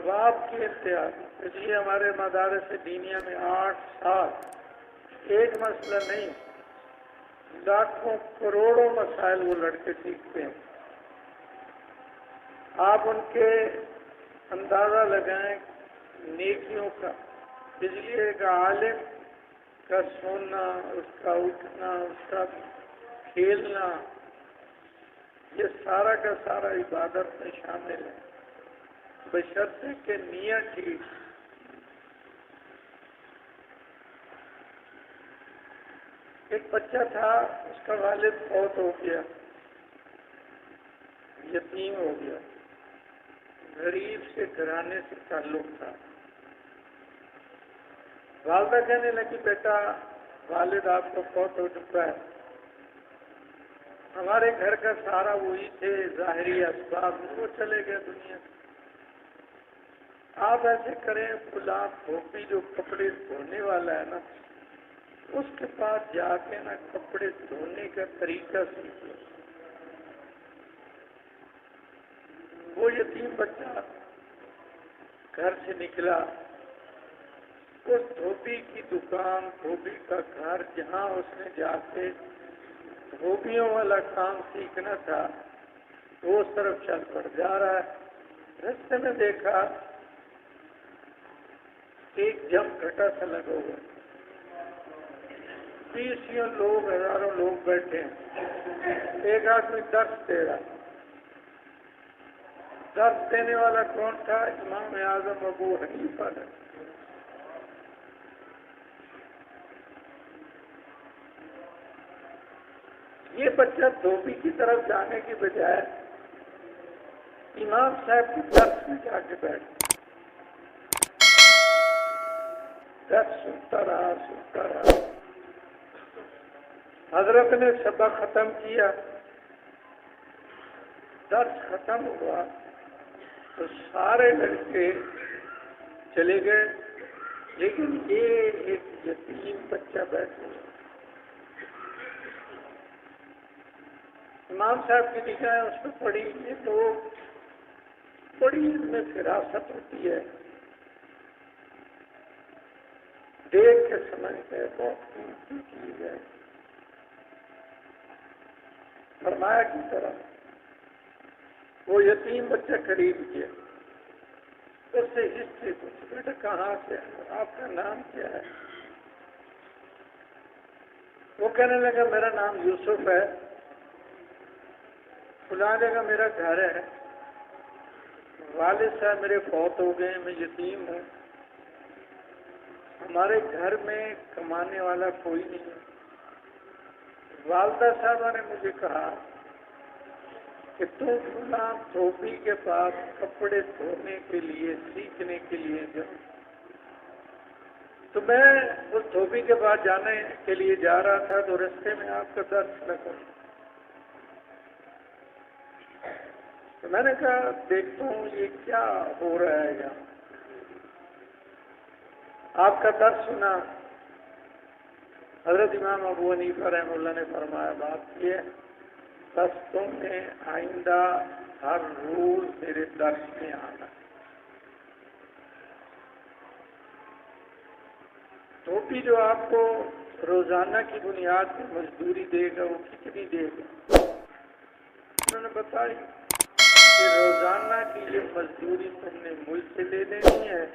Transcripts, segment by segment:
ثواب کی انتہا، اس لیے ہمارے مدارس دینیہ میں 8 سال ایک مسئلہ نہیں، لاکھوں کروڑوں مسائل وہ لڑکے سیکھتے ہیں۔ آپ ان کے اندازہ لگائیں نیکیوں کا، اس لیے ایک عالم کا سونا، اس کا اٹھنا، اس کا کھیلنا، یہ سارا کا سارا عبادت میں شامل ہے، بشرطے کہ نیت ٹھیک۔ ایک بچہ تھا، اس کا والد فوت ہو گیا، یتیم ہو گیا، غریب سے گھرانے سے تعلق تھا۔ والدہ کہنے لگی بیٹا والد آپ کو فوت ہو چکا ہے، ہمارے گھر کا سارا وہی تھے، ظاہری اسباب وہ چلے گئے دنیا سے، آپ ایسے کریں فلاں دھوبی جو کپڑے دھونے والا ہے نا، اس کے پاس جا کے نا کپڑے دھونے کا طریقہ سیکھ لو۔ وہ یتیم بچہ گھر سے نکلا، اس دھوبی کی دکان، دھوبی کا گھر، جہاں اس نے جا کے دھوبیوں والا کام سیکھنا تھا، وہ اس طرف چل پڑ جا رہا ہے۔ رستے میں دیکھا ایک جم گھٹا سا لگا ہوا، 20 لوگ، ہزاروں لوگ بیٹھے ہیں، ایک آدمی درس دے رہا۔ درس دینے والا کون تھا؟ امام اعظم ابو حنیفہ نے۔ یہ بچہ دھوبی کی طرف جانے کی بجائے امام صاحب کی درس میں جا کے بیٹھ گیا، درس سنتا رہا۔ حضرت نے سبق ختم کیا، درس ختم ہوا تو سارے لڑکے چلے گئے، لیکن یہ ایک یتیم بچہ بیٹھا۔ امام صاحب کی نگاہیں اس میں پڑی، یہ تو بڑی اس میں فراست ہوتی ہے، دیکھ کے سمجھ گئے بہت قیمتی چیز ہے۔ فرمایا کی طرح وہ یتیم بچہ قریب کیا، اس سے ہسٹری پوچھی، بیٹا کہاں سے ہے، آپ کا نام کیا ہے؟ وہ کہنے لگا میرا نام یوسف ہے، فلاں جگہ میرا گھر ہے، والد صاحب میرے فوت ہو گئے، میں یتیم ہوں، ہمارے گھر میں کمانے والا کوئی نہیں ہے، والدہ صاحبہ نے مجھے کہا کہ تم فلاں دھوبی کے پاس کپڑے دھونے کے لیے سیکھنے کے لیے جاؤ، تو میں اس دھوبی کے پاس جانے کے لیے جا رہا تھا تو رستے میں آپ کا درس لگا، تو میں نے کہا دیکھتا ہوں یہ کیا ہو رہا ہے یہاں، آپ کا درس سنا۔ حضرت امام ابو حنیفہ رحمہ اللہ نے فرمایا بات یہ ہے، بس تم نے آئندہ ہر روز میرے درس میں آنا۔ دھوبی جو آپ کو روزانہ کی بنیاد پر مزدوری دے گا وہ کتنی دے گا؟ انہوں نے بتائی کہ روزانہ کی یہ مزدوری تم نے مجھ سے لے لینی ہے،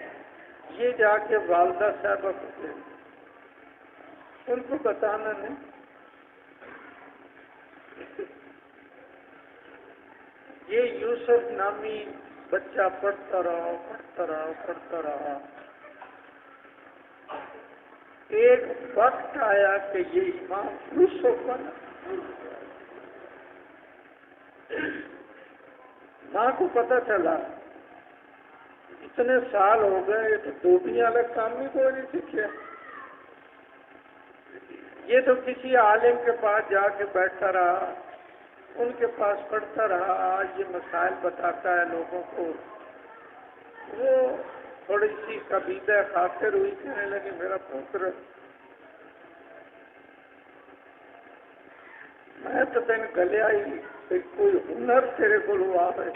یہ جا کے والدہ صاحبہ کو دے دیں، ان کو بتانا نہیں۔ یہ یوسف نامی بچہ پڑھتا رہا، ایک وقت آیا کہ یہ امام یوسف بنا۔ ماں کو پتہ چلا اتنے سال ہو گئے تو دھوبی الگ کام ہی کوئی نہیں سیکھے، یہ تو کسی عالم کے پاس جا کے بیٹھتا رہا، ان کے پاس پڑھتا رہا، آج یہ مسائل بتاتا ہے لوگوں کو۔ وہ تھوڑی سی قبیلہ خاطر ہوئی، کہنے لگے میرا پتر میں تو تین گلے آئی کوئی ہنر تیرے کو ہوا ہے،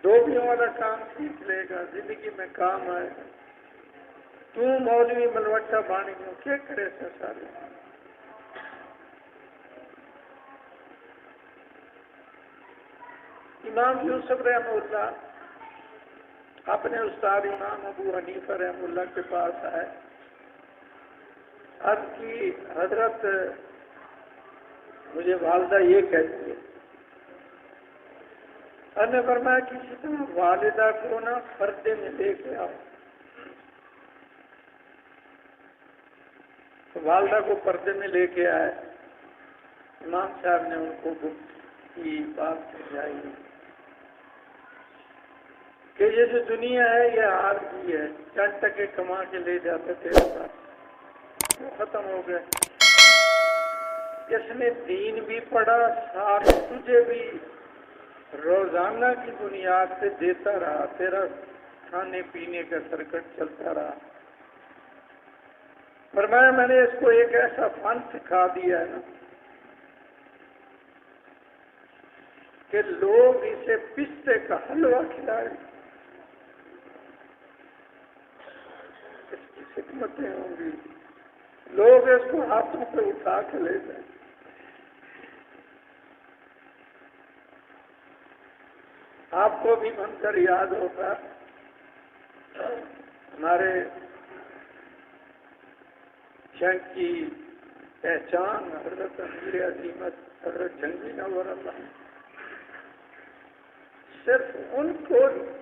دھوبیوں والا کام سیکھ لے گا، زندگی میں کام آئے گا۔ تو مولوی ملوٹا بانی ہو کیا کرے سا سارے؟ امام یوسف رحمہ اللہ اپنے استاد امام ابو حنیفہ رحمہ اللہ کے پاس آئے، عرض کی حضرت مجھے والدہ یہ کہتی ہے، اور نے فرمایا کسی طرح والدہ کو نا پردے میں لے کے آؤ۔ تو والدہ کو پردے میں لے کے آئے، امام صاحب نے ان کو کی بات سمجھائی کہ یہ جو دنیا ہے یہ ہار کی ہے، چند ٹکے کما کے لے جاتے تھے وہ ختم ہو گئے۔ اس نے دین بھی پڑھا، ساتھ تجھے بھی روزانہ کی بنیاد سے دیتا رہا، تیرا کھانے پینے کا سرکٹ چلتا رہا۔ فرمایا میں نے اس کو ایک ایسا فن سکھا دیا ہے نا کہ لوگ اسے پستے کا حلوہ کھلائے، اس کی خدمتیں ہوں گی، لوگ اس کو ہاتھوں پہ اٹھا کے لے جائیں۔ آپ کو بھی منظر یاد ہوگا، ہمارے جنگ کی پہچان حضرت امیر عظیمت حضرت جنگی نور اللہ، صرف ان کو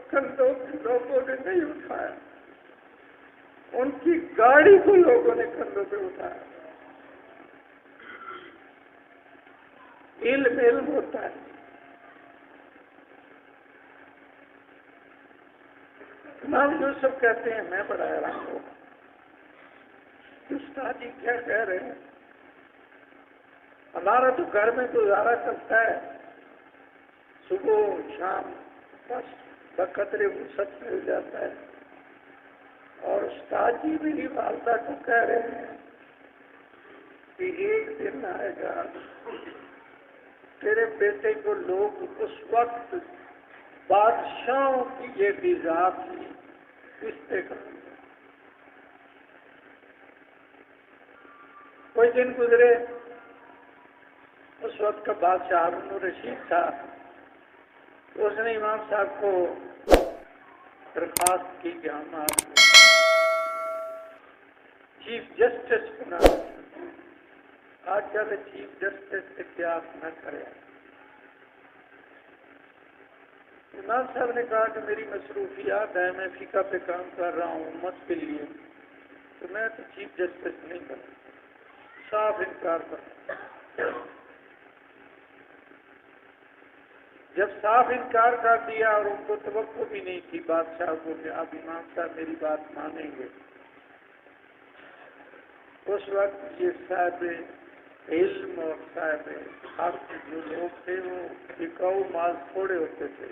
کندھوں پہ لوگوں نے نہیں اٹھایا، ان کی گاڑی کو لوگوں نے کندھوں پہ اٹھایا۔ علم ہوتا ہے۔ امام یوسف کہتے ہیں میں بڑا حیران ہوں، استاد جی کیا کہہ رہے ہیں؟ ہمارا تو گھر میں گزارا چلتا ہے، صبح شام بس بقدر وسعت مل جاتا ہے، اور استاد جی میری والدہ کو کہہ رہے ہیں کہ ایک دن آئے گا تیرے بیٹے کو لوگ اس وقت بادشاہوں کی یہ غذا تھی پستے کا۔ کوئی دن گزرے، اس وقت کا بادشاہ ہارون الرشید تھا، اس نے امام صاحب کو درخواست کی کہ ہم آپ کو چیف جسٹس بنا دیں۔ آج کل چیف جسٹس اختیار نہ کرے۔ امام صاحب نے کہا کہ میری مصروفیات ہے، میں فقہ پہ کام کر رہا ہوں امت کے لیے، تو میں تو چیف جسٹس نہیں کروں، صاف انکار کروں۔ جب صاف انکار کر دیا اور ان کو توقع بھی نہیں تھی بادشاہ کو کہ اب امام صاحب میری بات مانیں گے، اس وقت یہ صاحب علم اور صاحب حق جو لوگ تھے وہ ٹکاؤ مال تھوڑے ہوتے تھے،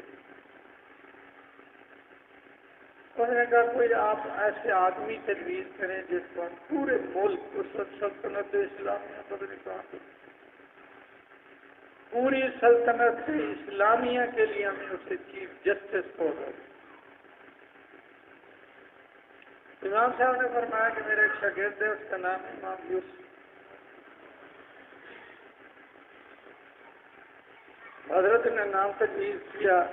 انہوں نے کہا کوئی آپ ایسے آدمی تجویز کریں جس کو ہم پورے ملک اس وقت سلطنت اسلامیہ بدل کہاں پوری سلطنت اسلامیہ کے لیے ہمیں اسے چیف جسٹس کو دو۔ امام صاحب نے فرمایا کہ میرے ایک شاگرد ہے، اس کا نام ہے امام یوسف۔ حضرت نے نام تجویز کیا،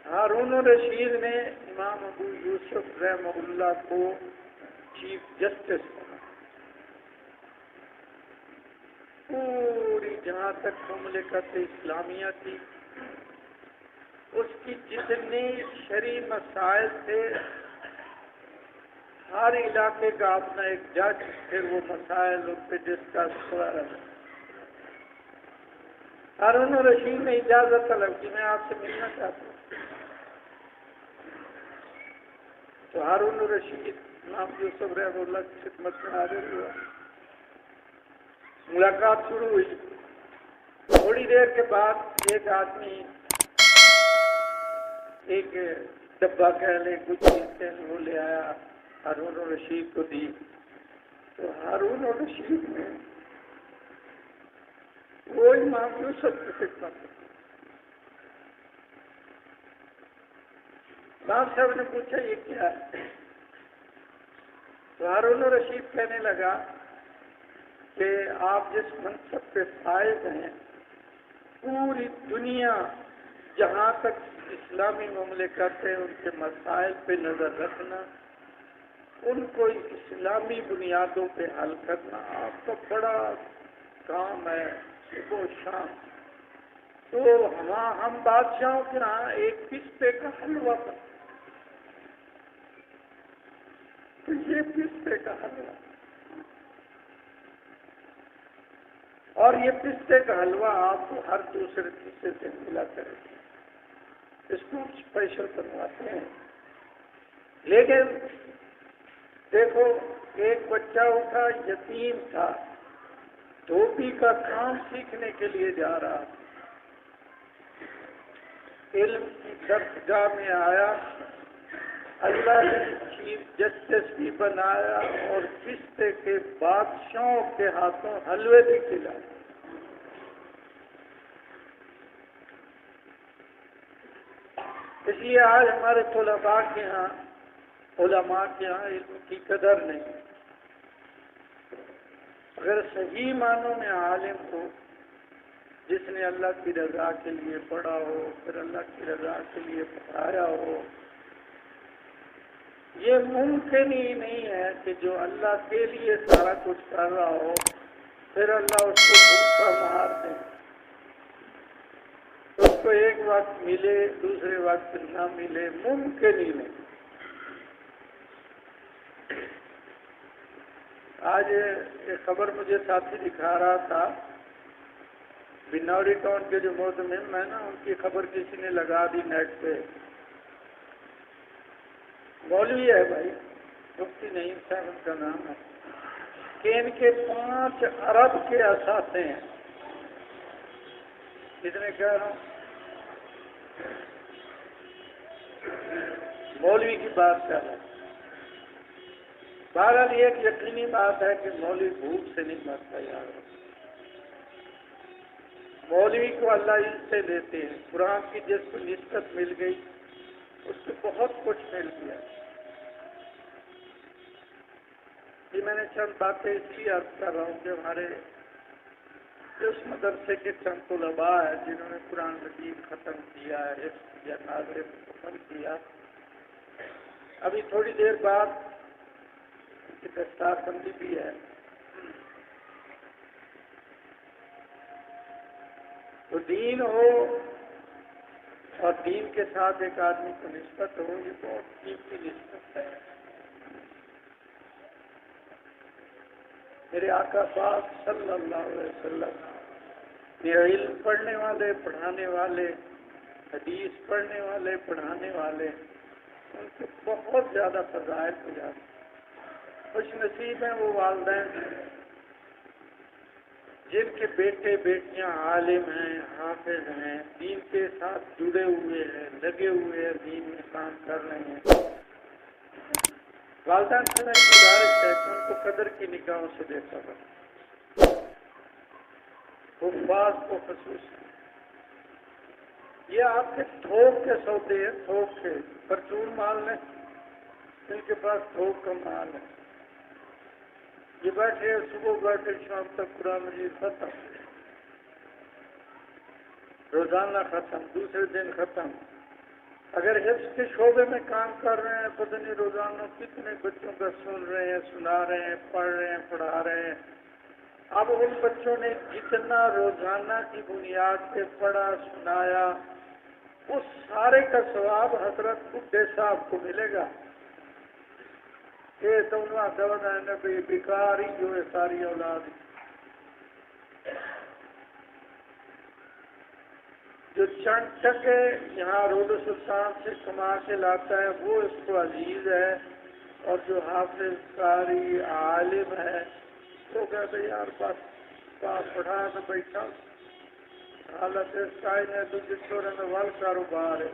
ہارون الرشید نے امام ابو یوسف رحمہ اللہ کو چیف جسٹس بنا۔ پوری جہاں تک مملکت اسلامیہ تھی، اس کی جتنے شرعی مسائل تھے، ہر علاقے کا اپنا ایک جج، پھر وہ مسائل ان پہ ڈسکس ہوا رہا۔ ہارون الرشید نے اجازت طلب کی، میں آپ سے ملنا چاہتا ہوں۔ تو ہارون الرشید امام یوسف رحمہ اللہ کی خدمت میں حاضر ہوا، ملاقات شروع ہوئی۔ تھوڑی دیر کے بعد ایک آدمی ایک ڈبہ کہہ لے کچھ چیزیں وہ لے آیا، ہارون الرشید کو دی۔ تو ہارون الرشید نے وہ امام یوسف کی خدمت صاحب صاحب نے پوچھا یہ کیا ہے؟ تو ہارون رشید کہنے لگا کہ آپ جس منصب پہ فائز ہیں، پوری دنیا جہاں تک اسلامی مملکت ہے ان کے مسائل پہ نظر رکھنا، ان کو اسلامی بنیادوں پہ حل کرنا آپ کا بڑا کام ہے صبح و شام۔ تو ہم بادشاہوں کے ہاں ایک پستے کا حلوہ بنتا، تو یہ پستے کا حلوہ، اور یہ پستے کا حلوہ آپ کو ہر دوسرے تیسرے سے ملا کرے گا، اس کو اسپیشل بنواتے ہیں۔ لیکن دیکھو ایک بچہ اٹھا، یتیم تھا، دھوبی کا کام سیکھنے کے لیے جا رہا، علم کی درسگاہ میں آیا، اللہ نے چیف جسٹس بھی بنایا اور پستے کے بادشاہوں کے ہاتھوں حلوے بھی کھلائے۔ اس لیے آج ہمارے علماء کے ہاں علم کی قدر نہیں۔ اگر صحیح معنوں میں عالم ہو، جس نے اللہ کی رضا کے لیے پڑھا ہو، پھر اللہ کی رضا کے لیے پڑھایا ہو، یہ ممکن ہی نہیں ہے کہ جو اللہ کے لیے سارا کچھ کر رہا ہو پھر اللہ اس کو بھوکا مار دے، اس کو ایک وقت ملے دوسرے وقت نہ ملے، ممکن ہی نہیں۔ آج ایک خبر مجھے ساتھی دکھا رہا تھا، بنوری ٹاؤن کے جو مہتمم ہیں نا، ان کی خبر کسی نے لگا دی نیٹ پہ، مولوی ہے بھائی، مفتی نعیم صاحب ان کا نام ہے، کہ ان کے 5 ارب کے اثاثے ہیں۔ کتنے کہہ رہا ہوں؟ مولوی کی بات کر رہا ہوں۔ بہرحال یہ ایک یقینی بات ہے کہ مولوی بھوک سے نہیں مرتا یار، مولوی کو اللہ اس سے دیتے ہیں، قرآن کی جس کو نسبت مل گئی اس کو بہت کچھ مل گیا۔ یہ میں نے چند باتیں اس لیے عرض کر رہا ہوں کہ ہمارے اس مدرسے کے چند طلباء ہیں جنہوں نے قرآن مجید ختم کیا ہے، حفظ کیا، ناظر ختم کیا، ابھی تھوڑی دیر بعد کی دستار بندی بھی ہے، تو دین ہو اور دین کے ساتھ ایک آدمی کو نسبت ہو، یہ بہت قیمتی نسبت ہے۔ میرے آقا پاک صلی اللہ علیہ وسلم یہ علم پڑھنے والے، پڑھانے والے، حدیث پڑھنے والے، پڑھانے والے، ان کے بہت زیادہ فضائل ہو جاتے ہیں۔ خوش نصیب ہیں وہ والدین جن کے بیٹے بیٹیاں عالم ہیں، حافظ ہیں، دین کے ساتھ جڑے ہوئے ہیں، لگے ہوئے ہیں، دین میں کام کر رہے ہیں۔ والدین سے میری گزارش ہے کہ ان کو قدر کی نگاہوں سے دیکھا کرو، حفاظ کو خصوص۔ یہ آپ کے تھوک کے سودے ہیں، تھوک کے، پرچون مال نہیں، ان کے پاس تھوک کا مال ہے۔ یہ بیٹھے صبح بیٹھے شام تک قرآن مجید ختم، روزانہ ختم، دوسرے دن ختم۔ اگر حفظ کے شعبے میں کام کر رہے ہیں، پتہ نہیں روزانہ کتنے بچوں کا سن رہے ہیں، سنا رہے ہیں، پڑھ رہے ہیں، پڑھا رہے ہیں۔ اب ان بچوں نے جتنا روزانہ کی بنیاد پہ پڑھا سنایا، اس سارے کا ثواب حضرت بڈھے صاحب کو ملے گا۔ یہ دونوں دور ہے نبی بیکاری جو ہے ساری اولاد، جو چند ٹکے یہاں رود سلطان سے کما کے لاتا ہے وہ اس کو عزیز ہے، اور جو حافظ قاری عالم ہے وہ کہتے ہیں یار بس پڑھا تو بیٹھا، حالت اس کائن ہے تو جس طور میں ول کاروبار ہے،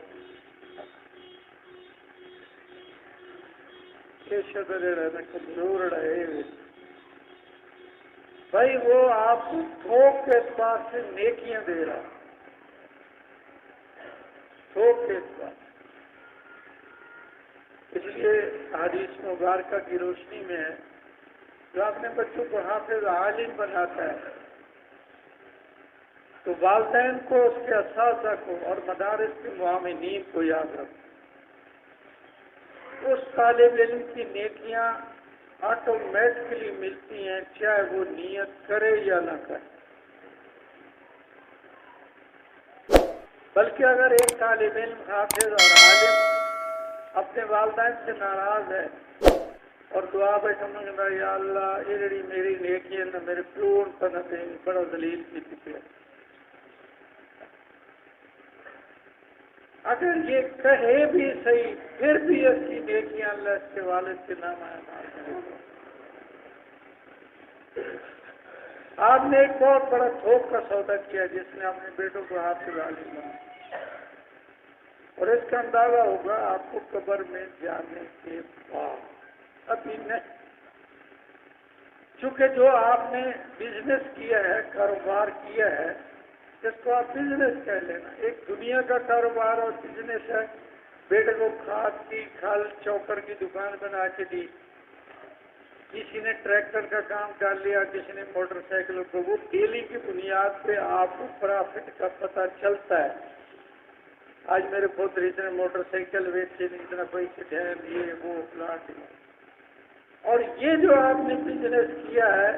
کمزور رہے بھائی، وہ آپ کو تھوک کے اعتبار سے نیکیاں دے رہا، تھوک کے اعتبار۔ اس لیے حدیث مبارکہ کی روشنی میں ہے جو اپنے بچوں کو حافظ عالم بناتا ہے تو والدین کو، اس کے اساتذہ کو اور مدارس کے معاونین کو یاد رکھو۔ اس طالب علم کی نیکیاں آٹومیٹکلی ملتی ہیں چاہے وہ نیت کرے یا نہ کرے۔ بلکہ اگر ایک طالب علم حافظ اور عالم اپنے والدین سے ناراض ہے اور دعا بیٹھا یا اللہ یہ جڑی میری نیکی ہے نہ میرے پیور پر نہ بڑا ذلیل کی فکر، اگر یہ کہے بھی صحیح پھر بھی اس کی نیکیاں اللہ اس کے والد کے نام آئے۔ آپ نے ایک بہت بڑا تھوک کا سودا کیا جس نے اپنے بیٹوں کو حافظ عالم بنایا، اور اس کا اندازہ ہوگا آپ کو قبر میں جانے کے بعد، ابھی نہیں۔ چونکہ جو آپ نے بزنس کیا ہے، کاروبار کیا ہے، جس کو آپ بزنس کہہ لینا، ایک دنیا کا کاروبار اور بزنس ہے۔ بیٹے کو کھاد کی کھال چوکر کی دکان بنا کے دی، کسی نے ٹریکٹر کا کام کر لیا، کسی نے موٹر سائیکل کو، وہ ڈیلی کی بنیاد پہ آپ کو پرافٹ کا پتہ چلتا ہے۔ آج میرے پوتر اتنے موٹر سائیکل بیچے، اتنا پیسے ڈھیر یہ وہ پلاٹ، اور یہ جو آپ نے بزنس کیا ہے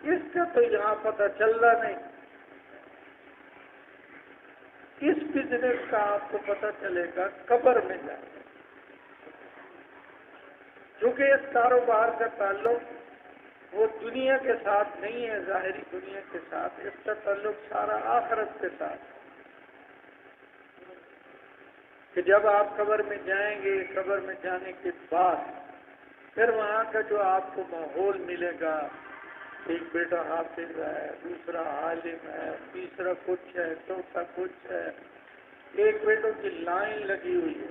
اس کا تو یہاں پتہ چل رہا نہیں۔ اس بزنس کا آپ کو پتہ چلے گا قبر میں جا کے، کیونکہ اس کاروبار کا تعلق وہ دنیا کے ساتھ نہیں ہے، ظاہری دنیا کے ساتھ، اس کا تعلق سارا آخرت کے ساتھ، کہ جب آپ قبر میں جائیں گے، قبر میں جانے کے بعد پھر وہاں کا جو آپ کو ماحول ملے گا، ایک بیٹا حافظ ہے، دوسرا عالم ہے، تیسرا کچھ ہے، چوتھا کچھ ہے، ایک بیٹوں کی لائن لگی ہوئی ہے،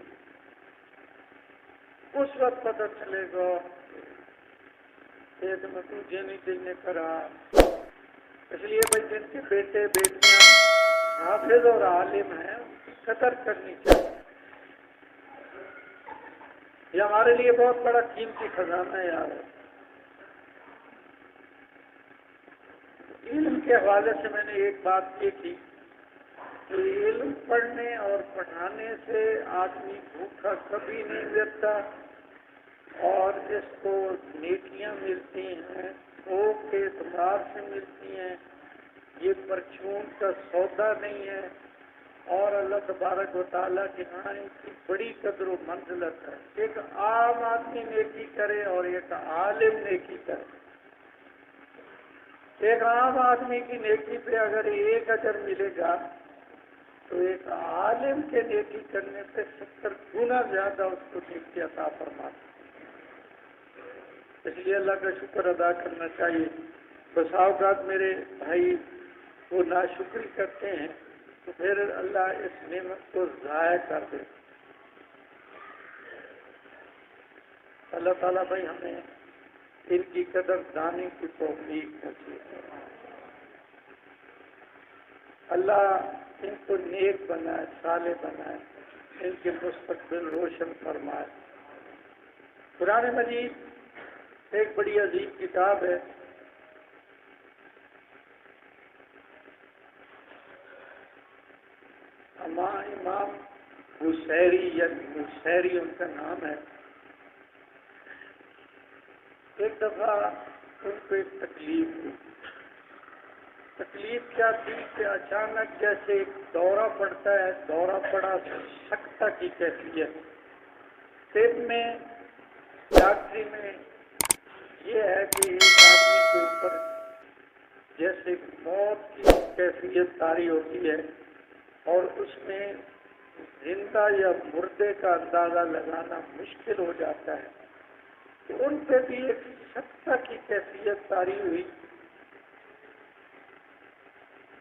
اس وقت پتہ چلے گا ایک میں تجھے نہیں دل نے کرا۔ اس لیے بھائی جن کے بیٹے بیٹیاں حافظ اور عالم ہیں ان کی قدر کرنی چاہیے، یہ ہمارے لیے بہت بڑا قیمتی خزانہ ہے یار۔ علم کے حوالے سے میں نے ایک بات یہ کی کہ علم پڑھنے اور پڑھانے سے آدمی بھوکا کبھی نہیں مرتا، اور اس کو نیکیاں ملتی ہیں، بھوک کے اعتبار سے ملتی ہیں، یہ پرچون کا سودا نہیں ہے، اور اللہ تبارک و تعالیٰ کے ہاں ان کی بڑی قدر و منزلت ہے۔ ایک عام آدمی نیکی کرے اور ایک عالم نیکی کرے، ایک عام آدمی کی نیکی پہ اگر ایک اجر ملے گا تو ایک عالم کے نیکی کرنے پہ 70 گنا زیادہ اس کو نیکی عطا فرماتا ہے۔ اس لیے اللہ کا شکر ادا کرنا چاہیے۔ بس اوقات میرے بھائی وہ ناشکری کرتے ہیں تو پھر اللہ اس نعمت کو ضائع کر دے۔ اللہ تعالیٰ بھائی ہمیں ان کی قدر دانی کی توفیق نصیب فرمائے۔ اللہ ان کو نیک بنائے، صالح بنائے، ان کے مستقبل روشن فرمائے۔ قرآن مجید ایک بڑی عظیم کتاب ہے، امام بوسیری یا بوسیری ان کا نام ہے۔ ایک دفعہ ان کو ایک تکلیف ہوئی۔ تکلیف کیا تھی کہ اچانک جیسے ایک دورہ پڑتا ہے، دورہ پڑا سکتہ کی کیفیت۔ طب میں، ڈاکٹری میں یہ ہے کہ ایک آدمی کے اوپر جیسے موت کی کیفیت طاری ہوتی ہے اور اس میں زندہ یا مردے کا اندازہ لگانا مشکل ہو جاتا ہے، تو ان پہ بھی ایک سکتہ کی کیفیت طاری ہوئی۔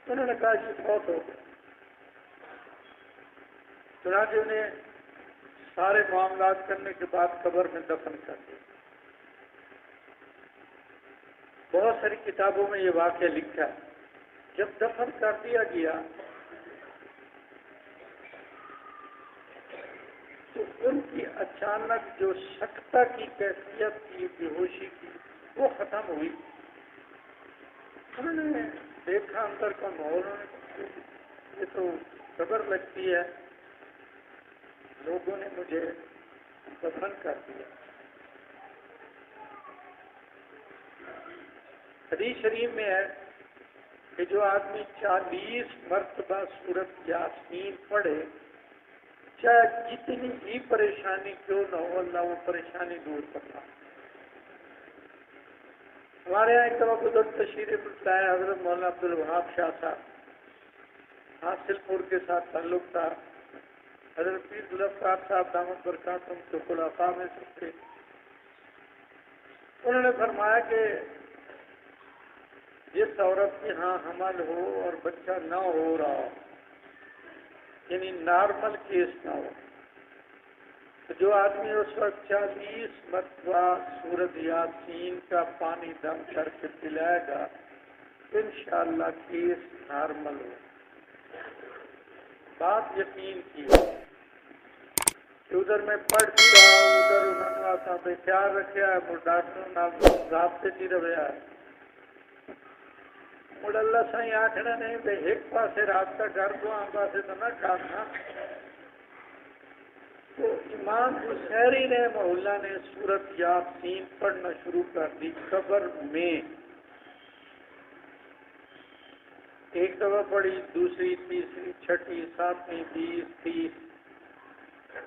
انہوں نے کہا یہ بہت ہو گیا، چنانچہ انہیں سارے معاملات کرنے کے بعد قبر میں دفن کر دیا۔ بہت ساری کتابوں میں یہ واقعہ لکھا ہے۔ جب دفن کر دیا گیا تو ان کی اچانک جو شکتا کی کیفیت کی، بے ہوشی کی، وہ ختم ہوئی۔ انہوں نے دیکھا اندر کا ماحول، یہ تو خبر لگتی ہے، لوگوں نے مجھے دفن کر دیا۔ حدیث شریف میں ہے کہ جو آدمی 40 مرتبہ سورت یاسین پڑھے، چاہے جتنی بھی پریشانی کیوں نہ ہو، اللہ وہ پریشانی دور کرتا۔ ہمارے یہاں ایک دفعہ بزرگ تشریف لائے حضرت مولانا عبدالوہاب شاہ صاحب، حاصل پور کے ساتھ تعلق تھا۔ حضرت پیر ذوالفقار صاحب دامت برکاتہم کے خلفاء میں سے تھے۔ انہوں نے فرمایا کہ جس عورت کے ہاں حمل ہو اور بچہ نہ ہو رہا ہو، یعنی نارمل کیس نہ ہو، تو جو آدمی اس وقت 40 مرتبہ سورت یاسین کا پانی دم کر کے پلائے گا، انشاءاللہ کیس نارمل ہو۔ بات یقین کی کہ ادھر میں پڑھ بھی رہا ہوں، ادھر انہوں نے آتا پہ خیال رکھا ہے، وہ ڈاکٹروں نے رابطے کی رویا ہے۔ اور اللہ سائیں آخنا نہیں کہ ایک پاسے رابطہ کر دو، آم پاسے تو نہ کرنا۔ تو امام بخاری نے محلہ نے سورت یاسین پڑھنا شروع کر دی قبر میں۔ ایک دفعہ پڑھی، دوسری، تیسری، چھٹی، ساتویں، 20، 30،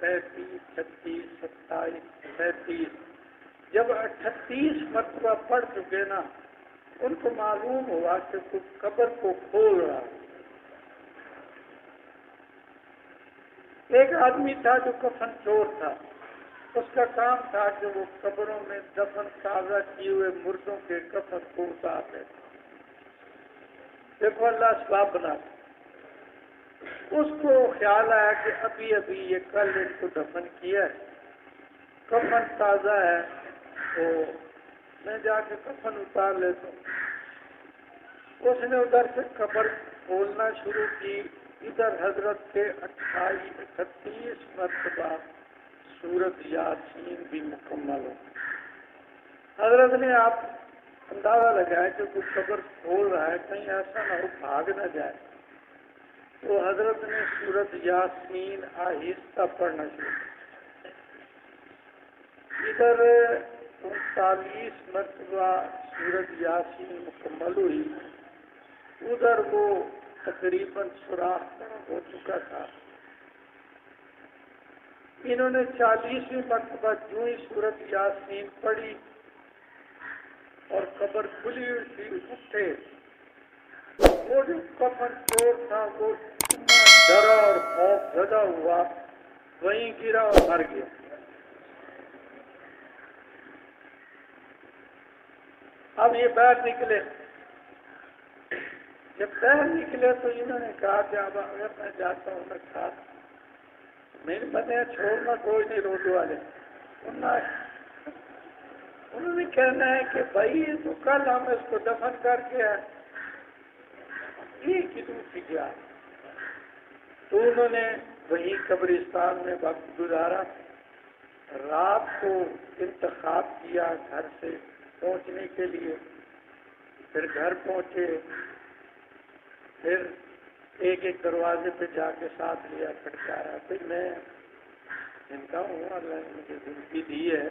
35، 36، 27، 37۔ جب 38 مرتبہ پڑھ چکے نا، ان کو معلوم ہوا کہ کچھ قبر کو کھول رہا۔ ایک آدمی تھا جو کفن چور تھا، اس کا کام تھا کہ وہ قبروں میں دفن تازہ کیے ہوئے مردوں کے کفن کو اتار دیتا۔ دیکھو اللہ اسباب بنا۔ اس کو خیال آیا کہ ابھی ابھی یہ کل ان کو دفن کیا ہے، کفن تازہ ہے، تو میں جا کے کفن اتار لیتا ہوں۔ اس نے ادھر سے قبر کھولنا شروع کی، ادھر حضرت کے 38 مرتبہ سورت یاسین بھی مکمل ہو۔ حضرت نے آپ اندازہ لگایا کہ کوئی قبر کھول رہا ہے، کہیں ایسا نہ ہو بھاگ نہ جائے، تو حضرت نے سورت یاسین آہستہ پڑھنا شروع کیا۔ ادھر 39 مرتبہ سورت یاسین مکمل ہوئی، ادھر وہ تقریباً سوراخ ہو چکا تھا۔ انہوں نے 40ویں مرتبہ جو ہی سورت یاسین پڑھی اور قبر کھلی ہوئی تھی، اٹھے، وہ جو کفن چور تھا وہ اتنا ڈرا اور خوف زدہ ہوا، وہیں گرا اور مر گیا۔ اب یہ باہر نکلے، جب باہر نکلے تو انہوں نے کہا کہ اب اگر میں جاتا ہوں میں ساتھ میرے پتہ چھوڑنا کوئی نہیں، روڈ والے انہوں نے کہنا ہے کہ بھائی تو کل ہم اس کو دفن کر کے آئے، ایک ہی دوسری گیا۔ تو انہوں نے وہیں قبرستان میں وقت گزارا، رات کو انتخاب کیا گھر سے پہنچنے کے لیے، پھر گھر پہنچے، پھر ایک ایک دروازے پہ جا کے ساتھ لیا، کھٹکایا، پھر میں ان کا ہوں، اللہ نے مجھے زندگی دی ہے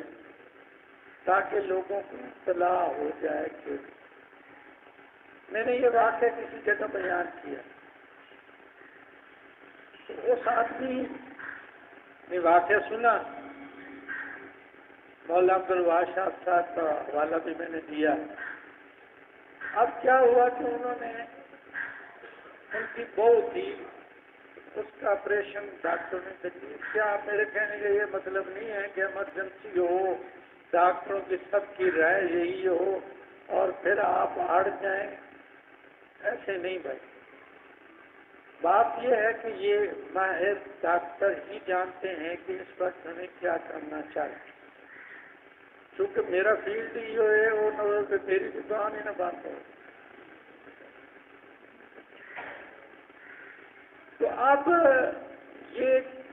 تاکہ لوگوں کو اطلاع ہو جائے کہ میں نے یہ واقعہ کسی جگہ بیان کیا۔ تو اس آدمی نے واقعہ سنا، مولانا عبدالوہاب شاہ صاحب کا حوالہ بھی میں نے دیا۔ اب کیا ہوا کہ انہوں نے، ان کی بہو تھی، اس کا آپریشن ڈاکٹر نے کیا۔ کیا میرے کہنے کا یہ مطلب نہیں ہے کہ ایمرجنسی ہو، ڈاکٹروں کی سب کی رائے یہی ہو اور پھر آپ اڑ جائیں، ایسے نہیں بھائی۔ بات یہ ہے کہ یہ ماہر ڈاکٹر ہی جانتے ہیں کہ اس وقت ہمیں کیا کرنا چاہیے، چونکہ میرا فیلڈ ہی ہے، وہ نہ ہو کہ میری دکان ہی نہ بند ہو۔ تو اب یہ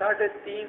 3.5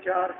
4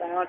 5